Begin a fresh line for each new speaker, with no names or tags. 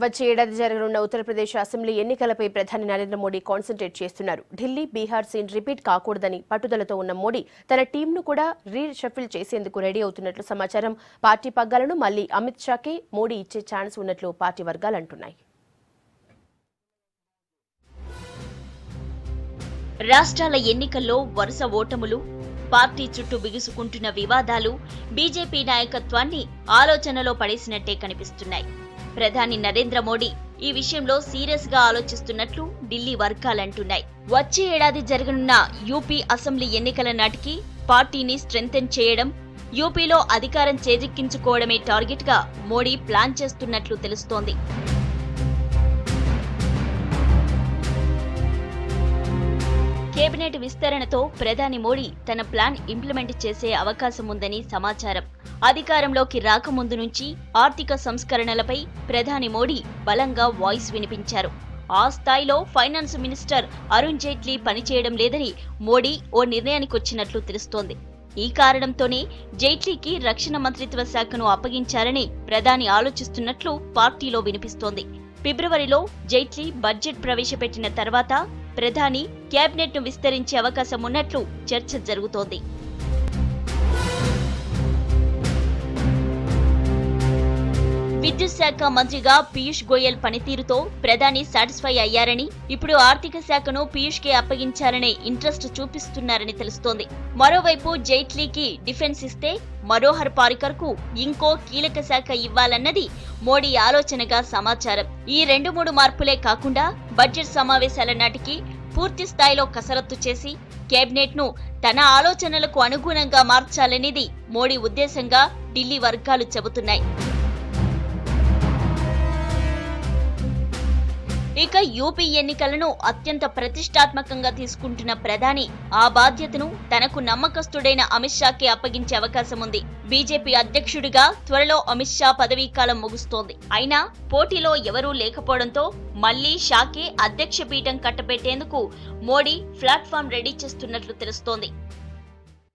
వచ్చే ఏడాది జరగనున్న ఉత్తరప్రదేశ్ అసెంబ్లీ ఎన్నికలపై ప్రధాని నరేంద్ర మోడీ కాన్సంట్రేట్ చేస్తున్నారు. ఢిల్లీ, బీహార్ సీన్ రిపీట్ కాకూడదని పట్టుదలతో ఉన్న మోడీ తన టీంను కూడా రీషఫిల్ చేసేందుకు రెడీ అవుతున్నట్లు సమాచారం. పార్టీ పగ్గాలను మళ్లీ అమిత్ షాకే మోడీ ఇచ్చే ఛాన్స్ ఉన్నట్లు పార్టీ వర్గాలు అంటున్నాయి.
రాష్ట్రాల ఎన్నికల్లో వరుస ఓటములు, పార్టీ చుట్టూ బిగుసుకుంటున్న వివాదాలు బీజేపీ నాయకత్వాన్ని ఆలోచనలో పడేసినట్టే కనిపిస్తున్నాయి. ప్రధాని నరేంద్ర మోడీ ఈ విషయంలో సీరియస్ గా ఆలోచిస్తున్నట్లు ఢిల్లీ వర్గాలంటున్నాయి. వచ్చే ఏడాది జరగనున్న యూపీ అసెంబ్లీ ఎన్నికల నాటికి పార్టీని స్ట్రెంథెన్ చేయడం, యూపీలో అధికారం చేజిక్కించుకోవడమే టార్గెట్ గా మోడీ ప్లాన్ చేస్తున్నట్లు తెలుస్తోంది. కేబినెట్ విస్తరణతో ప్రధాని మోడీ తన ప్లాన్ ఇంప్లిమెంట్ చేసే అవకాశం ఉందని సమాచారం. అధికారంలోకి రాకముందు నుంచి ఆర్థిక సంస్కరణలపై ప్రధాని మోడీ బలంగా వాయిస్ వినిపించారు. ఆ స్థాయిలో ఫైనాన్స్ మినిస్టర్ అరుణ్ జైట్లీ పనిచేయడం లేదని మోడీ ఓ నిర్ణయానికొచ్చినట్లు తెలుస్తోంది. ఈ కారణంతోనే జైట్లీకి రక్షణ మంత్రిత్వ శాఖను అప్పగించాలని ప్రధాని ఆలోచిస్తున్నట్లు పార్టీలో వినిపిస్తోంది. ఫిబ్రవరిలో జైట్లీ బడ్జెట్ ప్రవేశపెట్టిన తర్వాత ప్రధాని కేబినెట్ను విస్తరించే అవకాశం ఉన్నట్లు చర్చ జరుగుతోంది. విద్యుత్ శాఖ మంత్రిగా పీయూష్ గోయల్ పనితీరుతో ప్రధాని సాటిస్ఫై అయ్యారని, ఇప్పుడు ఆర్థిక శాఖను పీయూష్ కే అప్పగించాలనే ఇంట్రెస్ట్ చూపిస్తున్నారని తెలుస్తోంది. మరోవైపు జైట్లీకి డిఫెన్స్ ఇస్తే మనోహర్ పారికర్ కు ఇంకో కీలక శాఖ ఇవ్వాలన్నది మోడీ ఆలోచనగా సమాచారం. ఈ 2-3 మార్పులే కాకుండా బడ్జెట్ సమావేశాల నాటికి పూర్తి స్థాయిలో కసరత్తు చేసి కేబినెట్ ను తన ఆలోచనలకు అనుగుణంగా మార్చాలనేది మోడీ ఉద్దేశంగా ఢిల్లీ వర్గాలు చెబుతున్నాయి. ఇక యూపీ ఎన్నికలను అత్యంత ప్రతిష్టాత్మకంగా తీసుకుంటున్న ప్రధాని ఆ బాధ్యతను తనకు నమ్మకస్తుడైన అమిత్ షాకే అప్పగించే అవకాశం ఉంది. బీజేపీ అధ్యక్షుడిగా త్వరలో అమిత్ షా పదవీకాలం ముగుస్తోంది. అయినా పోటీలో ఎవరూ లేకపోవడంతో మళ్లీ షాకే అధ్యక్ష పీఠం కట్టబెట్టేందుకు మోడీ ప్లాట్ఫామ్ రెడీ చేస్తున్నట్లు తెలుస్తోంది.